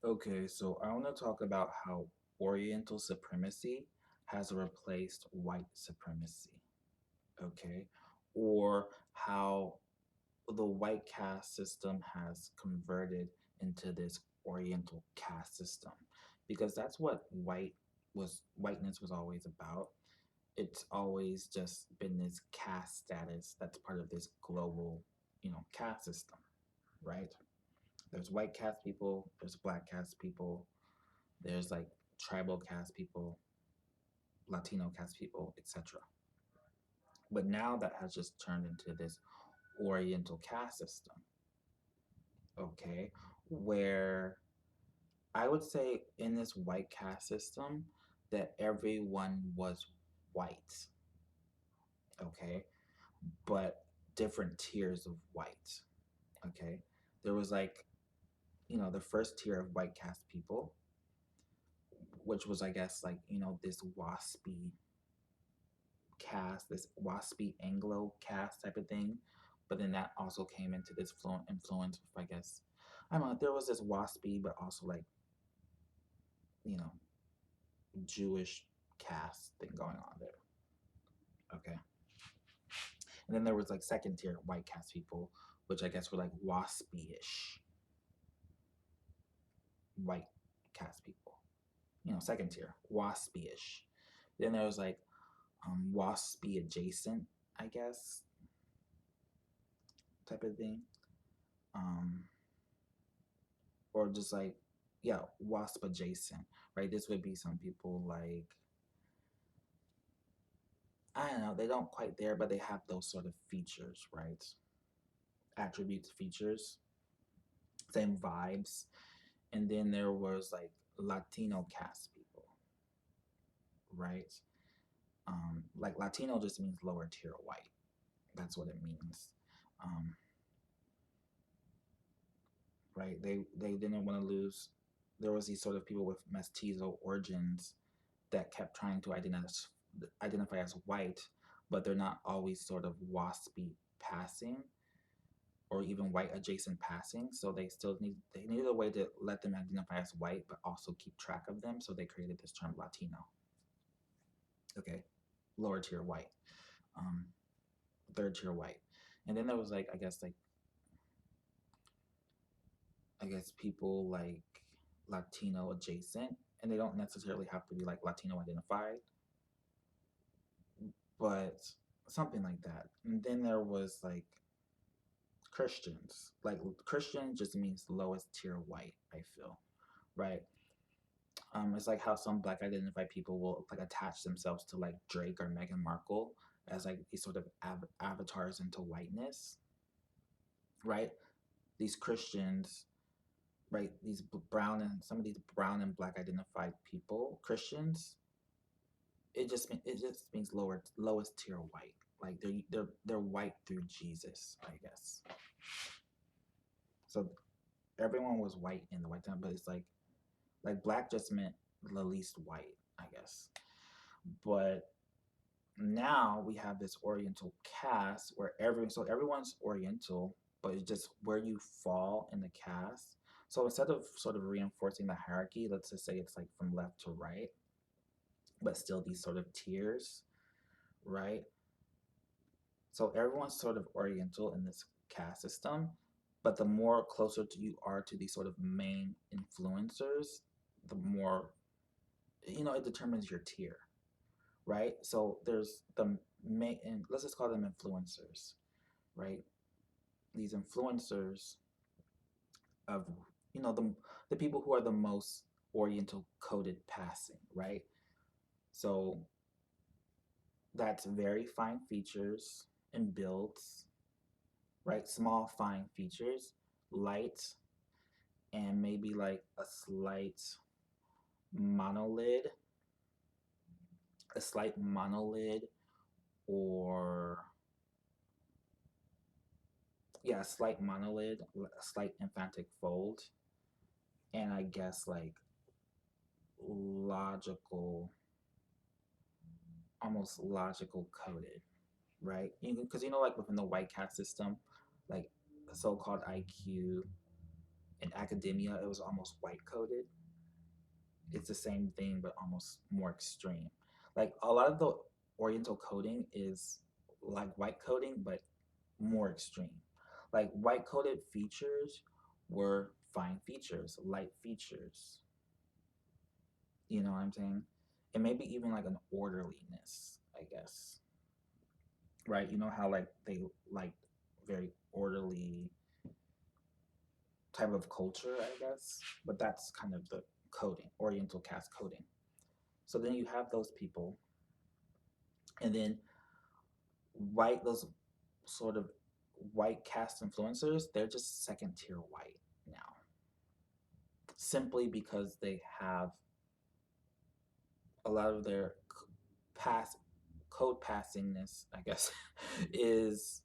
Okay, so I want to talk about how Oriental supremacy has replaced white supremacy. Okay, or how the white caste system has converted into this Oriental caste system, because that's what whiteness was always about. It's always just been this caste status that's part of this global, caste system, right? There's white caste people, there's black caste people, there's like tribal caste people, Latino caste people, etc. But now that has just turned into this Oriental caste system, okay, where I would say in this white caste system that everyone was white, okay, but different tiers of white, okay. There was like, the first tier of white caste people, which was, I guess, like, this waspy cast, this waspy Anglo cast type of thing. But then that also came into this influence with, I guess, I don't know, there was this waspy, but also like, you know, Jewish cast thing going on there. Okay. And then there was like second tier white cast people, which I guess were like waspy-ish white cast people. Second tier, waspy-ish. Then there was like waspy adjacent, I guess, type of thing. Um, or just like, yeah, wasp adjacent, right? This would be some people like, I don't know, they don't quite there, but they have those sort of features, right? Attributes, features, same vibes. And then there was like Latino cast people, right? Like Latino just means lower tier white. That's what it means. Um, right? They didn't want to lose. There was these sort of people with mestizo origins that kept trying to identify as white, but they're not always sort of waspy passing or even white adjacent passing. So they needed a way to let them identify as white, but also keep track of them. So they created this term Latino. Okay, lower tier white, um, third tier white, and then there was like I guess people like Latino adjacent, and they don't necessarily have to be like Latino identified, but something like that. And then there was like Christians. Like Christian just means lowest tier white, I feel, right? It's like how some black identified people will like attach themselves to like Drake or Meghan Markle as like these sort of avatars into whiteness, right? These Christians, right? These brown and some of these brown and black identified people, Christians, it just means lowest tier white. Like they're white through Jesus, I guess. So everyone was white in the white time, but it's like black just meant the least white, I guess. But now we have this Oriental caste where everyone's Oriental, but it's just where you fall in the caste. So instead of sort of reinforcing the hierarchy, let's just say it's like from left to right, but still these sort of tiers, right? So everyone's sort of Oriental in this caste system, but the more closer to you are to these sort of main influencers, the more it determines your tier, right? So there's the main, and let's just call them influencers, right? These influencers of the people who are the most Oriental coded passing, right? So that's very fine features and builds, right? Small fine features, light, and maybe like monolid, a slight monolid, or yeah, a slight monolid, a slight emphatic fold, and I guess like logical, almost logical coded, right? Because like within the white cat system, like so-called IQ in academia it was almost white coded. It's the same thing but almost more extreme. Like a lot of the Oriental coding is like white coding but more extreme. Like white coded features were fine features, light features. You know what I'm saying? And maybe even like an orderliness, I guess. Right? You know how like they like very orderly type of culture, I guess. But that's kind of the coding, Oriental caste coding. So then you have those people, and then those sort of white caste influencers, they're just second tier white now, simply because they have a lot of their pass code passingness, I guess, is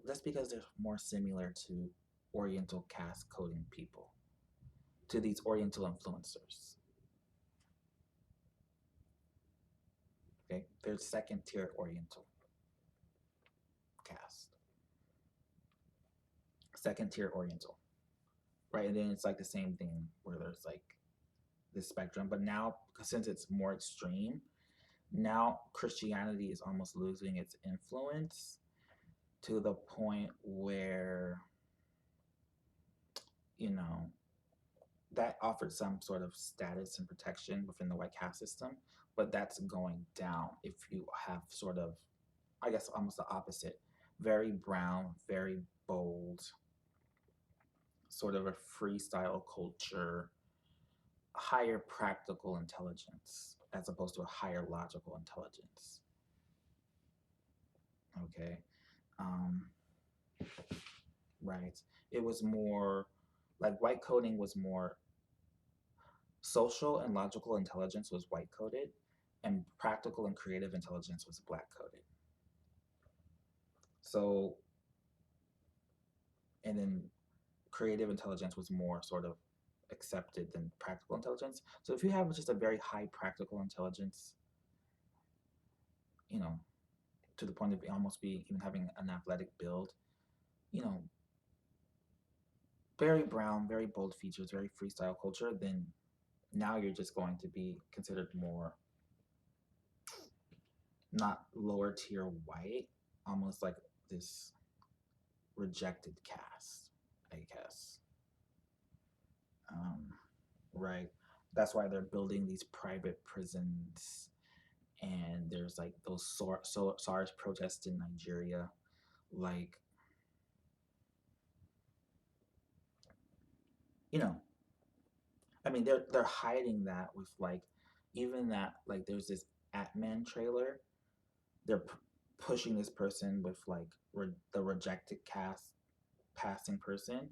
that's because they're more similar to Oriental caste coding people, to these Oriental influencers. Okay, they're second tier Oriental caste, second tier Oriental, right? And then it's like the same thing where there's like this spectrum, but now since it's more extreme, now Christianity is almost losing its influence to the point where, you know, that offered some sort of status and protection within the white caste system, but that's going down if you have sort of, I guess, almost the opposite, very brown, very bold, sort of a freestyle culture, higher practical intelligence as opposed to a higher logical intelligence. Okay. Um, right. It was more like white coding was more social and logical intelligence was white coded, and practical and creative intelligence was black coded. So, and then creative intelligence was more sort of accepted than practical intelligence. So if you have just a very high practical intelligence, you know, to the point of almost be even having an athletic build, you know, very brown, very bold features, very freestyle culture, then now you're just going to be considered more not lower tier white, almost like this rejected caste, I guess. Um, right. That's why they're building these private prisons, and there's like those SARS protests in Nigeria. Like, you know, I mean, they're hiding that with like, even that like there's this Atman trailer. They're pushing this person with like the rejected cast passing person.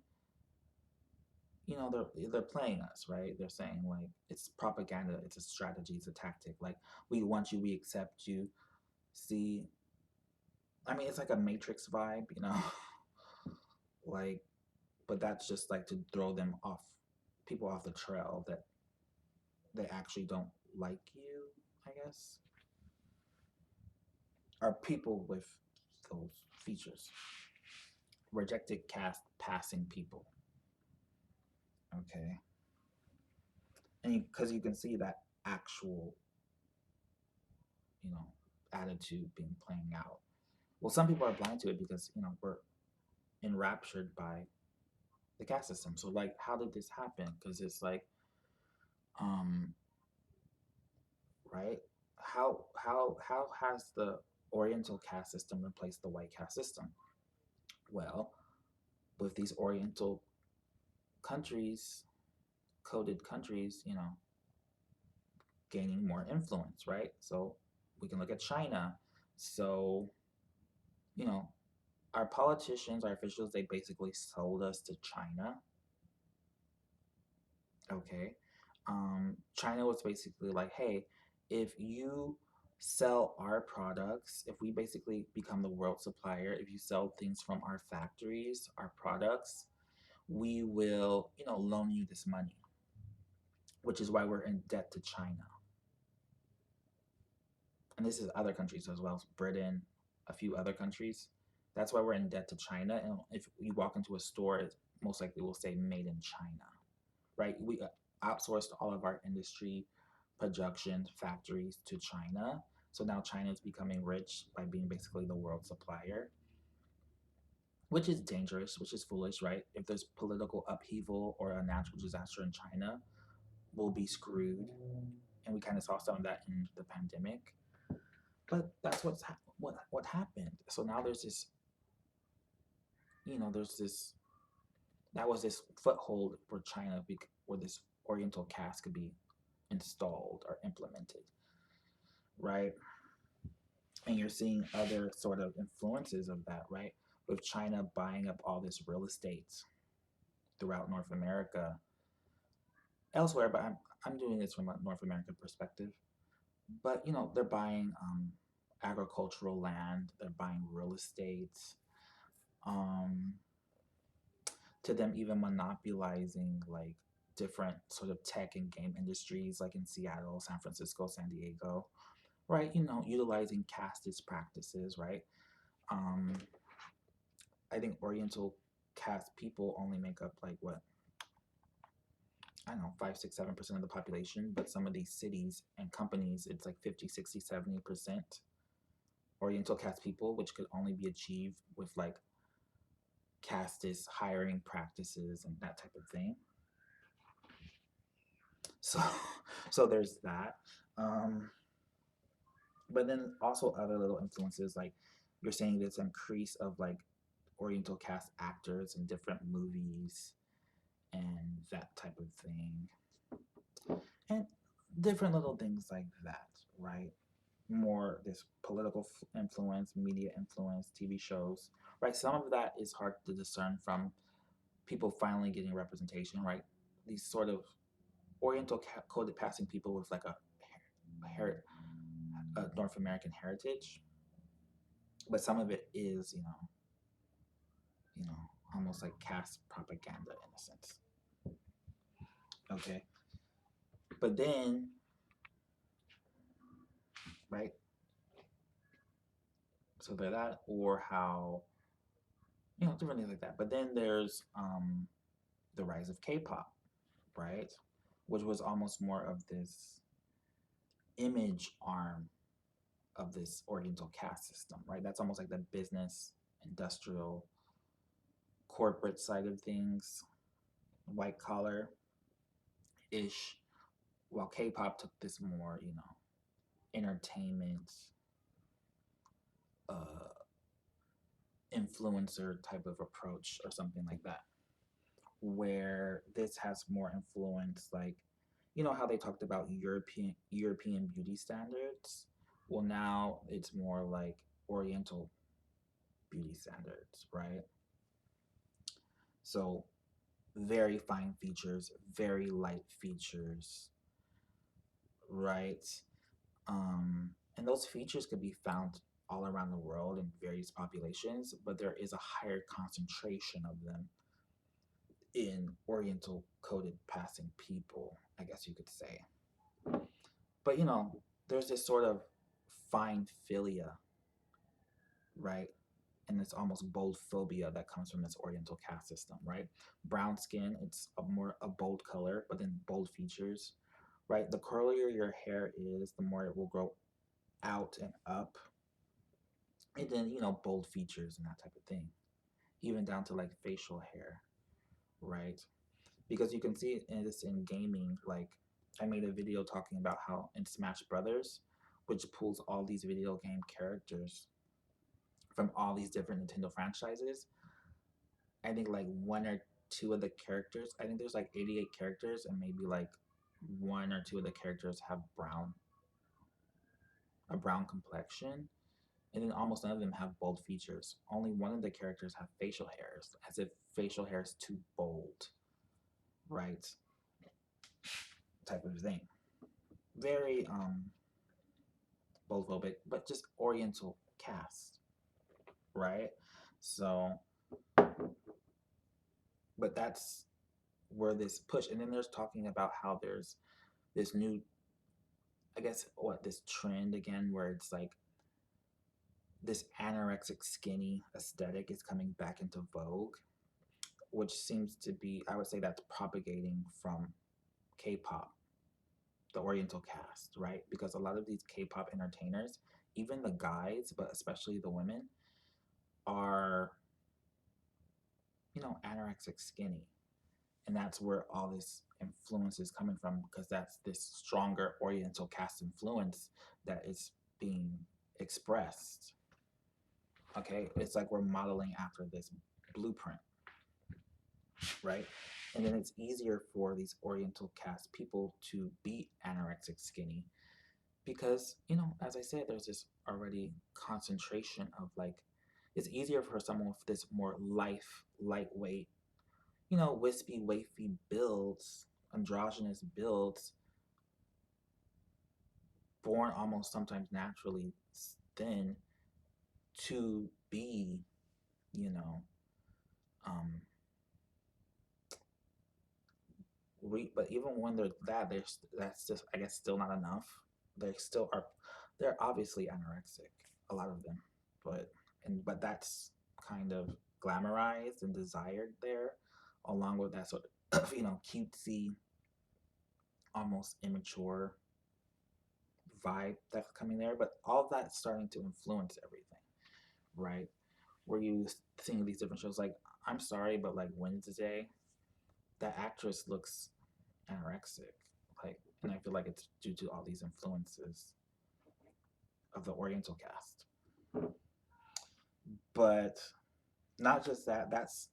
You know, they're playing us, right? They're saying like it's propaganda, it's a strategy, it's a tactic. Like we want you, we accept you. See, I mean, it's like a Matrix vibe, you know, like, but that's just like to throw them off, people off the trail that they actually don't like you, I guess, are people with those features. Rejected cast passing people. Okay. And because you can see that actual, you know, attitude being playing out. Well, some people are blind to it because, you know, we're enraptured by the caste system. So like, how did this happen? Because it's like, um, right? How has the Oriental caste system replaced the white caste system? Well, with these Oriental countries, coded countries, you know, gaining more influence, right? So we can look at China. So, you know, our politicians, our officials, they basically sold us to China. Okay. China was basically like, hey, if you sell our products, if we basically become the world supplier, if you sell things from our factories, our products, we will, you know, loan you this money, which is why we're in debt to China. And this is other countries as well, Britain, a few other countries. That's why we're in debt to China. And if you walk into a store, most likely will say made in China, right? We outsourced all of our industry production factories to China. So now China is becoming rich by being basically the world supplier, which is dangerous, which is foolish, right? If there's political upheaval or a natural disaster in China, we'll be screwed. And we kind of saw some of that in the pandemic. But that's what happened. So now there's this, there's this that was this foothold for China, where this Oriental cast could be installed or implemented, right? And you're seeing other sort of influences of that, right? With China buying up all this real estate throughout North America, elsewhere, but I'm doing this from a North American perspective. But they're buying agricultural land, they're buying real estate, um, to them even monopolizing like different sort of tech and game industries, like in Seattle, San Francisco, San Diego, right? Utilizing casteist practices, right? Um, I think Oriental caste people only make up like what, I don't know, 5, 6, 7% of the population, but some of these cities and companies, it's like 50, 60, 70% Oriental caste people, which could only be achieved with like casteist hiring practices and that type of thing. So, so there's that. Um, but then also other little influences, like you're saying this increase of like Oriental cast actors in different movies and that type of thing, and different little things like that, right? More this political influence, media influence, TV shows, right? Some of that is hard to discern from people finally getting representation, right? These sort of Oriental coded passing people with like a North American heritage, but some of it is, almost like caste propaganda in a sense. Okay, but then, right? So they're that, or how different things like that. But then there's the rise of K-pop, right? Which was almost more of this image arm of this Oriental caste system, right? That's almost like the business, industrial, corporate side of things, white collar ish, while K-pop took this more, entertainment, uh, influencer type of approach or something like that. Where this has more influence, like how they talked about European beauty standards. Well, now it's more like Oriental beauty standards, right? So very fine features, very light features, right? And those features could be found all around the world in various populations, but there is a higher concentration of them in Oriental coded passing people, I guess you could say. But there's this sort of fine philia, right? And it's almost bold phobia that comes from this Oriental caste system, right? Brown skin, it's a bold color, but then bold features, right? The curlier your hair is, the more it will grow out and up, and then bold features and that type of thing, even down to like facial hair, right? Because you can see this in gaming. Like I made a video talking about how in Smash Brothers, which pulls all these video game characters from all these different Nintendo franchises, I think like one or two of the characters, I think there's like 88 characters, and maybe like one or two of the characters have a brown complexion, and then almost none of them have bold features. Only one of the characters have facial hairs, as if facial hair is too bold, right? Type of thing. Very boldphobic, but just Oriental cast, right? So, but that's where this push, and then there's talking about how there's this new, I guess, what this trend again, where it's like this anorexic skinny aesthetic is coming back into vogue, which seems to be, I would say, that's propagating from K-pop, the Oriental cast, right? Because a lot of these K-pop entertainers, even the guys, but especially the women, are, anorexic skinny. And that's where all this influence is coming from, because that's this stronger Oriental cast influence that is being expressed. Okay, it's like we're modeling after this blueprint, right? And then it's easier for these Oriental cast people to be anorexic skinny because, as I said, there's this already concentration of like, it's easier for someone with this more lightweight, wispy, wafy builds, androgynous builds, born almost sometimes naturally thin, to be, you know, um, but even when they're that, that's just, I guess, still not enough. They still are, they're obviously anorexic, a lot of them, but but that's kind of glamorized and desired there, along with that sort of cutesy, almost immature vibe that's coming there. But all of that's starting to influence everything, right? Where you seeing these different shows, like, I'm sorry, but like Wednesday, that actress looks anorexic. Like, and I feel like it's due to all these influences of the Oriental cast. But not just that, that's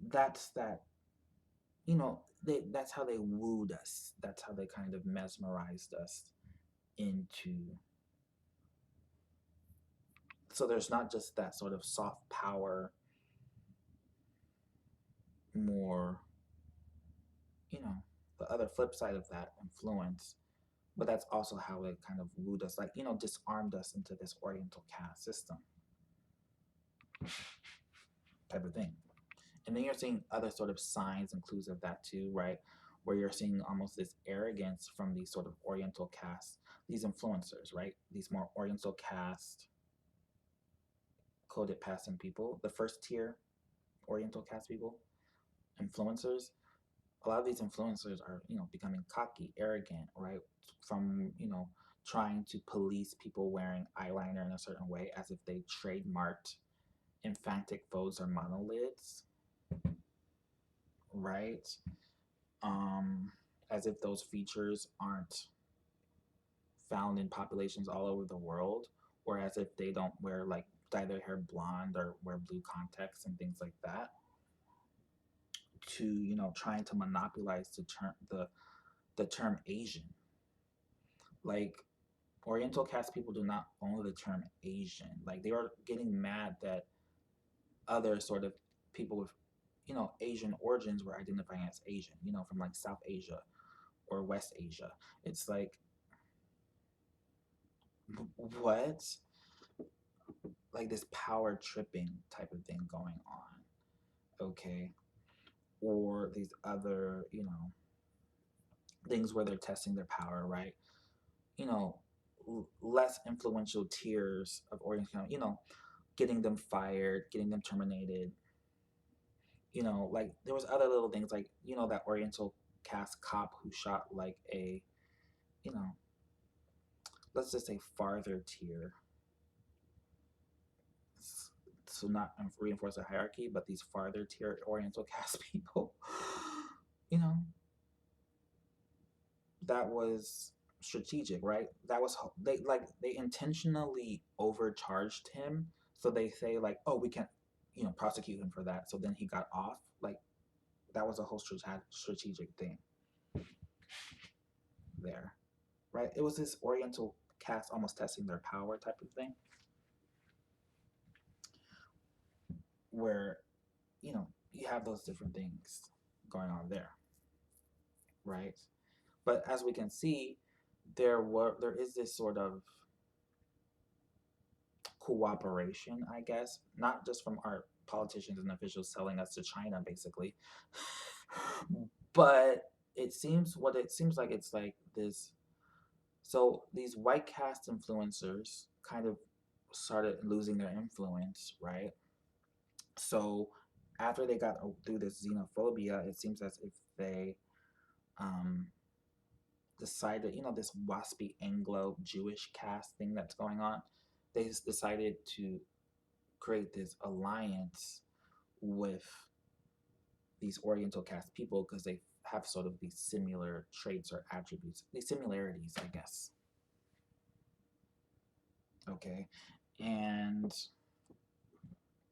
that, that's how they wooed us. That's how they kind of mesmerized us into. So there's not just that sort of soft power, more, you know, the other flip side of that influence, but that's also how it kind of wooed us, like, disarmed us into this Oriental caste system type of thing. And then you're seeing other sort of signs and clues of that too, right? Where you're seeing almost this arrogance from these sort of Oriental caste, these influencers, right? These more Oriental caste coded passing people, the first tier Oriental caste people, influencers. A lot of these influencers are, becoming cocky, arrogant, right? From, trying to police people wearing eyeliner in a certain way as if they trademarked emphatic bows or monolids, right? um, as if those features aren't found in populations all over the world, or as if they don't wear, like, dye their hair blonde or wear blue contacts and things like that, to, trying to monopolize the term Asian. Like, Oriental cast people do not own the term Asian. Like, they are getting mad that other sort of people with, Asian origins were identifying as Asian, from like South Asia or West Asia. It's like, what? Like, this power tripping type of thing going on, okay? Or these other, things where they're testing their power, right? You know, less influential tiers of Oriental, getting them fired, getting them terminated. Like, there was other little things, like, that Oriental cast cop who shot like a, you know, let's just say farther tier, so not reinforce a hierarchy, but these farther tier Oriental cast people, you know, that was strategic, right? That was, they intentionally overcharged him, so they say like, oh, we can't, prosecute him for that. So then he got off. Like, that was a whole strategic thing there, right? It was this Oriental cast almost testing their power type of thing, where, you have those different things going on there, right? But as we can see, there is this sort of cooperation, I guess, not just from our politicians and officials selling us to China, basically, but it seems like it's like this. So these white cast influencers kind of started losing their influence, right? So after they got through this xenophobia, it seems as if they um, decided, this waspy Anglo Jewish caste thing that's going on, they just decided to create this alliance with these Oriental caste people because they have sort of these similar traits or attributes, these similarities, I guess. Okay. And,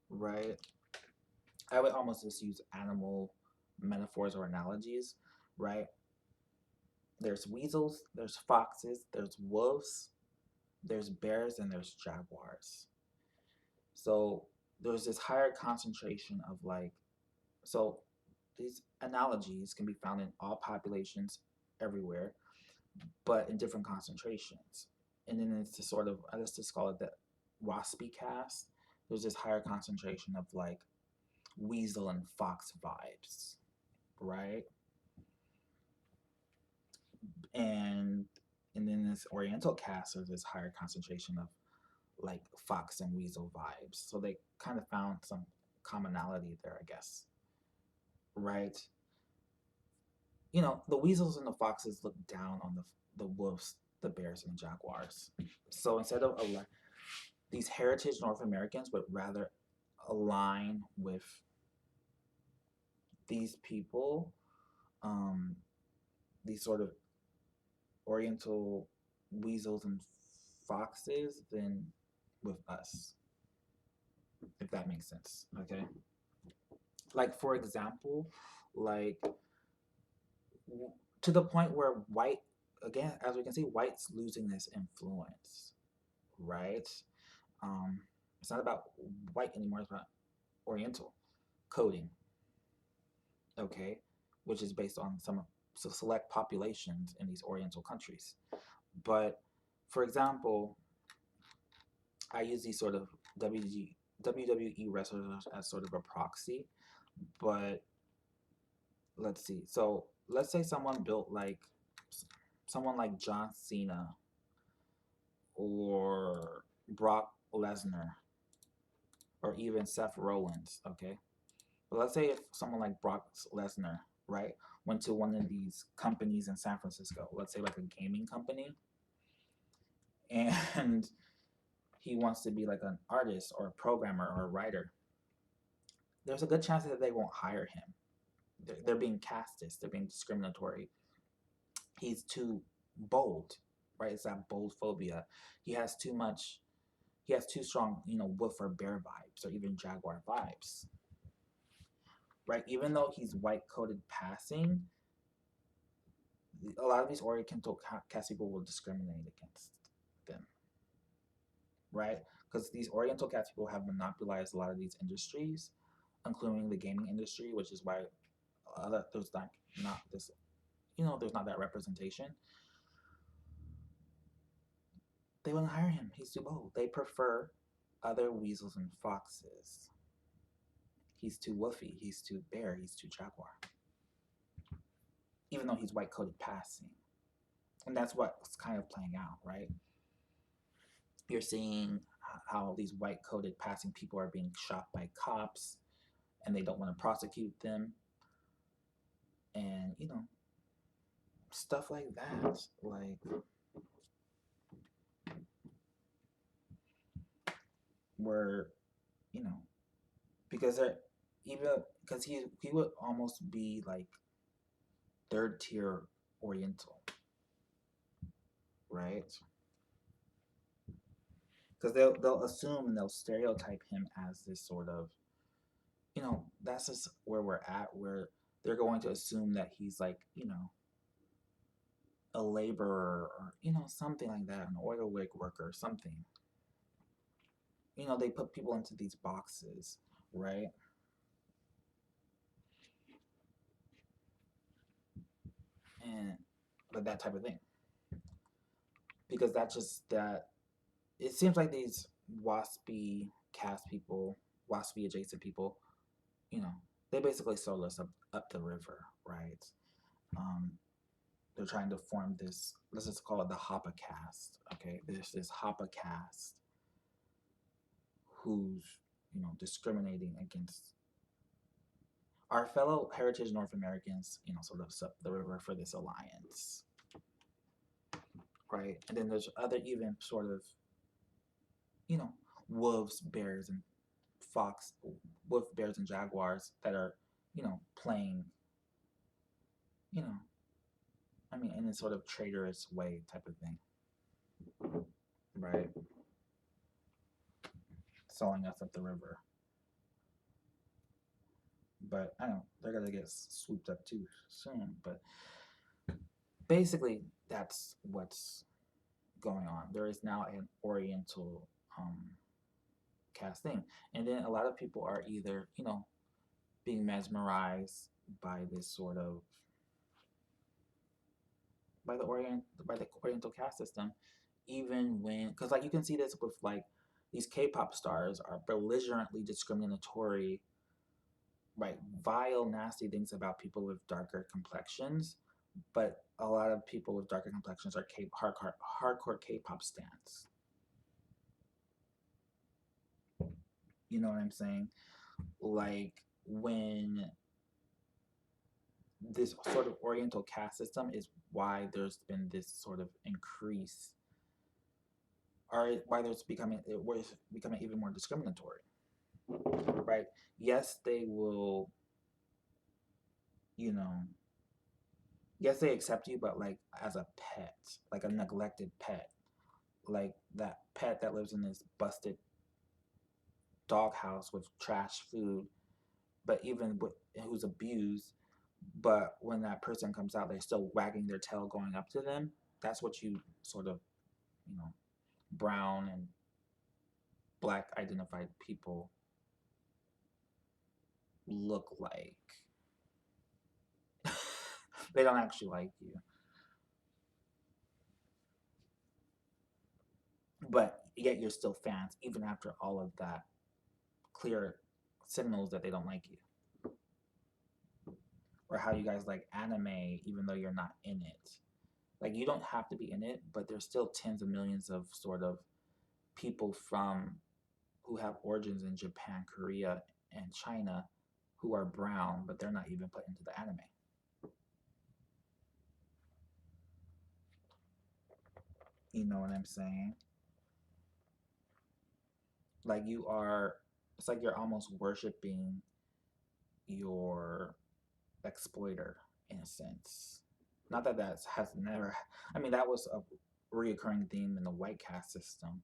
right, I would almost just use animal metaphors or analogies, right? There's weasels, there's foxes, there's wolves, there's bears, and there's jaguars. So there's this higher concentration of like, so these analogies can be found in all populations everywhere, but in different concentrations. And then it's the sort of, let's just call it the waspy cast. There's this higher concentration of like weasel and fox vibes, right? And and then this Oriental cast, there's this higher concentration of like fox and weasel vibes. So they kind of found some commonality there, I guess, right? The weasels and the foxes look down on the wolves, the bears, and the jaguars. So instead of these heritage North Americans would rather align with these people, um, these sort of Oriental weasels and foxes, than with us, if that makes sense. Okay. Like, for example, like to the point where white, again, as we can see, white's losing this influence, right? Um, it's not about white anymore, it's about Oriental coding, okay, which is based on some select populations in these Oriental countries. But for example, I use these sort of WWE wrestlers as sort of a proxy. But let's see. So let's say someone like John Cena or Brock Lesnar or even Seth Rollins. Okay, but let's say if someone like Brock Lesnar, right, went to one of these companies in San Francisco, let's say like a gaming company, and he wants to be like an artist or a programmer or a writer, there's a good chance that they won't hire him. They're being casteist, they're being discriminatory. He's too bold, right? It's that bold phobia. He has too much, he has too strong, wolf or bear vibes or even jaguar vibes, right? Even though he's white coated passing, a lot of these Oriental caste people will discriminate against them, right? Because these Oriental caste people have monopolized a lot of these industries, including the gaming industry, which is why there's like not this, there's not that representation. They wouldn't hire him. He's too bold. They prefer other weasels and foxes. He's too woofy. He's too bear. He's too jaguar. Even though he's white coated passing. And that's what's kind of playing out, right? You're seeing how these white coated passing people are being shot by cops and they don't want to prosecute them. And, stuff like that. Like, where, you know, because they're even because he would almost be like third tier Oriental, right? Because they'll assume and they'll stereotype him as this sort of, that's just where we're at, where they're going to assume that he's like, a laborer or something like that, an oil rig worker or something. They put people into these boxes, right? And like that type of thing, because that's just that. It seems like these waspy cast people, waspy adjacent people, you know, they basically sold us up the river, right? Um, they're trying to form this. Let's just call it the Hoppa cast. Okay, there's this Hoppa cast who's discriminating against our fellow heritage North Americans, sort of sub the river for this alliance, right? And then there's other even sort of, you know, wolves, bears, and fox, wolf, bears, and jaguars that are, playing, you know, I mean, in a sort of traitorous way type of thing, right? Selling us up the river. But I don't know, they're gonna get swooped up too soon. But basically, that's what's going on. There is now an Oriental casting, and then a lot of people are either being mesmerized by this sort of by the Oriental caste system, even when because like you can see this with like these K-pop stars are belligerently discriminatory, right, vile, nasty things about people with darker complexions, but a lot of people with darker complexions are hardcore K-pop stans. You know what I'm saying? Like when this sort of Oriental caste system is why there's been this sort of increase, or why it's becoming even more discriminatory, right? Yes, they will, you know, yes, they accept you, but like as a pet, like a neglected pet, like that pet that lives in this busted doghouse with trash food, but even with who's abused, but when that person comes out, they're still wagging their tail going up to them. That's what you sort of, you know, brown and black identified people look like. They don't actually like you, but yet you're still fans even after all of that clear signals that they don't like you, or how you guys like anime even though you're not in it. Like you don't have to be in it, but there's still tens of millions of sort of people from who have origins in Japan, Korea, and China who are brown, but they're not even put into the anime. You know what I'm saying? Like you are, it's like you're almost worshiping your exploiter in a sense. Not that that has never, I mean, that was a reoccurring theme in the white caste system,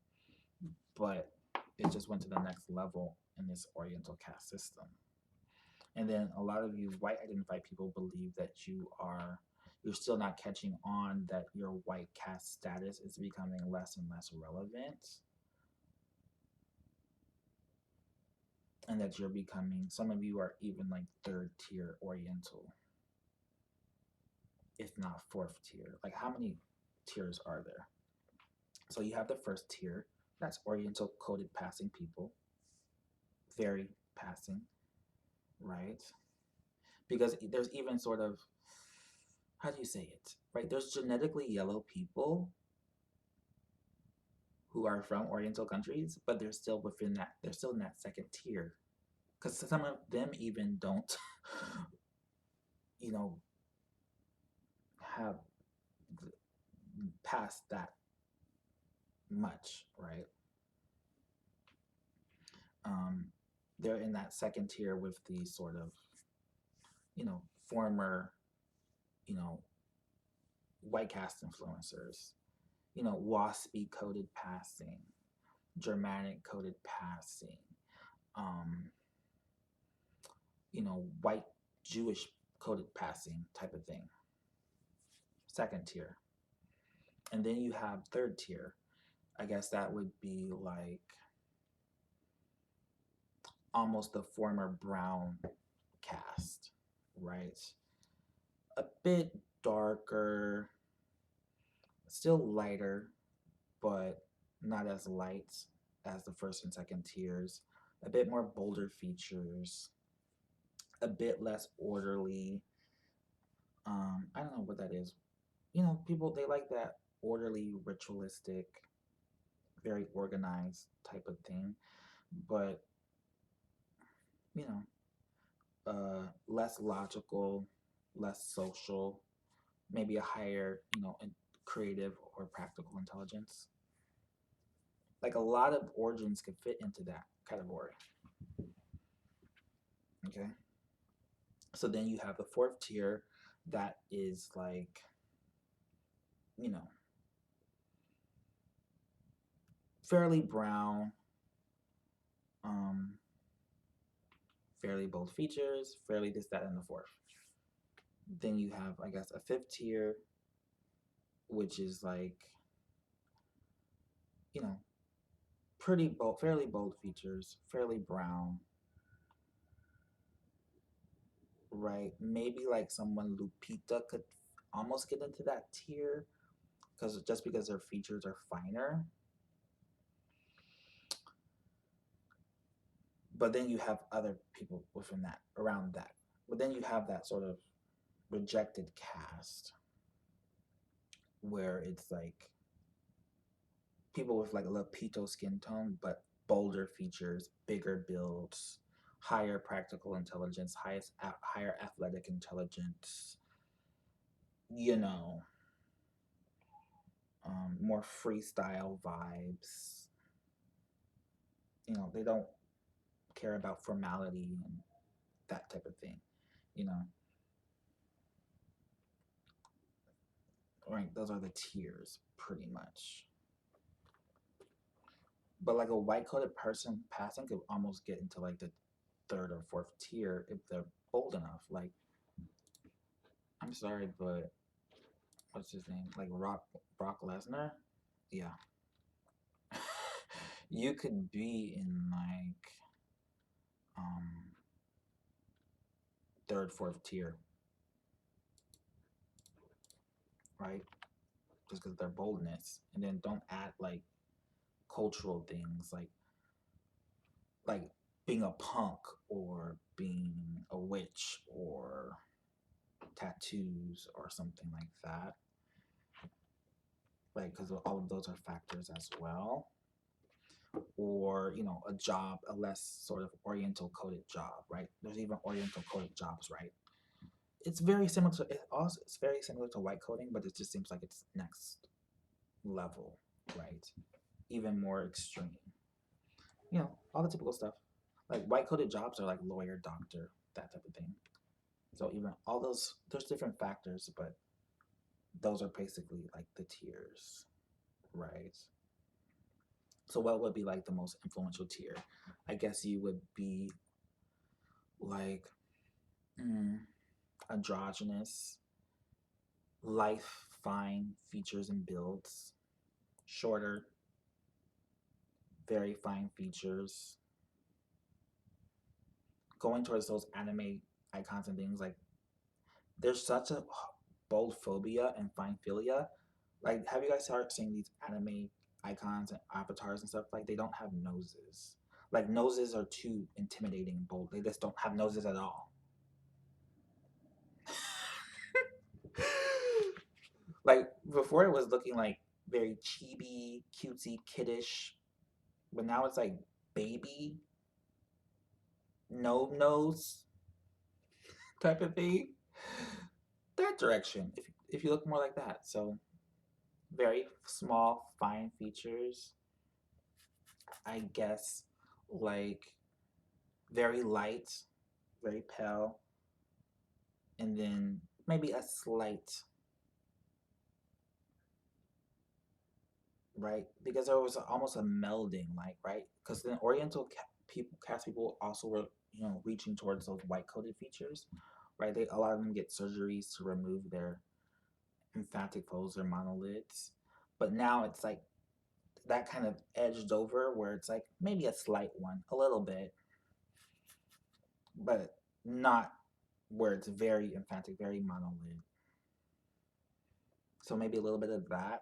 but it just went to the next level in this Oriental caste system. And then a lot of you white identified people believe that you're still not catching on that your white caste status is becoming less and less relevant, and that you're becoming, some of you are even like third tier Oriental, if not fourth tier. Like how many tiers are there? So you have the first tier, that's Oriental coded passing people, very passing, right? Because there's even sort of, how do you say it, right? There's genetically yellow people who are from Oriental countries, but they're still within that, they're still in that second tier. Because some of them even don't, you know, have passed that much, right? Um, they're in that second tier with these sort of, former, you know, white cast influencers, waspy coded passing, Germanic coded passing, um, white Jewish coded passing type of thing. Second tier. And then you have third tier. I guess that would be like almost the former brown cast, right? A bit darker, still lighter, but not as light as the first and second tiers. A bit more bolder features, a bit less orderly. I don't know what that is. People they like that orderly, ritualistic, very organized type of thing. But you know, less logical, less social, maybe a higher, creative or practical intelligence. Like a lot of origins could fit into that category. Okay. So then you have the fourth tier that is like, you know, fairly brown, um, fairly bold features, fairly this, that, and the fourth. Then you have, I guess, a fifth tier, which is like, you know, pretty bold, fairly bold features, fairly brown, right? Maybe like someone Lupita could almost get into that tier because just because their features are finer. But then you have other people within that, around that. But then you have that sort of rejected cast where it's like people with like a Lapito skin tone, but bolder features, bigger builds, higher practical intelligence, higher athletic intelligence, you know, more freestyle vibes. They don't care about formality and that type of thing. You know, right? Those are the tiers, pretty much. But like a white coated person passing could almost get into like the third or fourth tier if they're bold enough. Like, I'm sorry, but what's his name? Like Brock Lesnar? Yeah. You could be in like um third, fourth tier, right? Just because of their boldness. And then don't add like cultural things like being a punk or being a witch or tattoos or something like that. Like, because all of those are factors as well. Or, a job, a less sort of Oriental coded job, right? There's even Oriental coded jobs, right? It's very similar to white coding, but it just seems like it's next level, right? Even more extreme. All the typical stuff. Like white coded jobs are like lawyer, doctor, that type of thing. So even all those, there's different factors, but those are basically like the tiers, right? So what would be like the most influential tier? I guess you would be like mm, androgynous, life fine features and builds, shorter, very fine features, going towards those anime icons and things. Like there's such a bold phobia and fine philia. Like, have you guys started seeing these anime icons and avatars and stuff? Like, they don't have noses. Like, noses are too intimidating and bold. They just don't have noses at all. Like, before it was looking like very chibi, cutesy, kiddish, but now it's like baby, no nose type of thing. That direction, if you look more like that. So, very small, fine features. I guess, like very light, very pale, and then maybe a slight, right? Because there was almost a melding, like, right? Because then Oriental cast people also were, reaching towards those white coated features, right? A lot of them get surgeries to remove their emphatic folds, their monolids, but now it's like that kind of edged over where it's like maybe a slight one, a little bit, but not where it's very emphatic, very monolid. So maybe a little bit of that,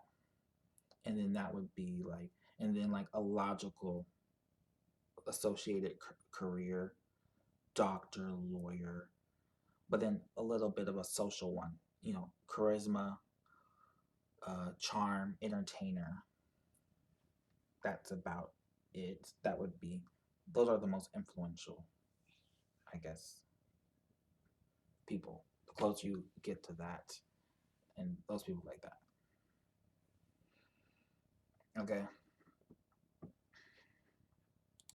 and then that would be like, and then like a logical associated career, doctor, lawyer, but then a little bit of a social one, charisma, charm, entertainer. That's about it. That would be, those are the most influential, I guess. people. The closer you get to that, and those people like that. Okay.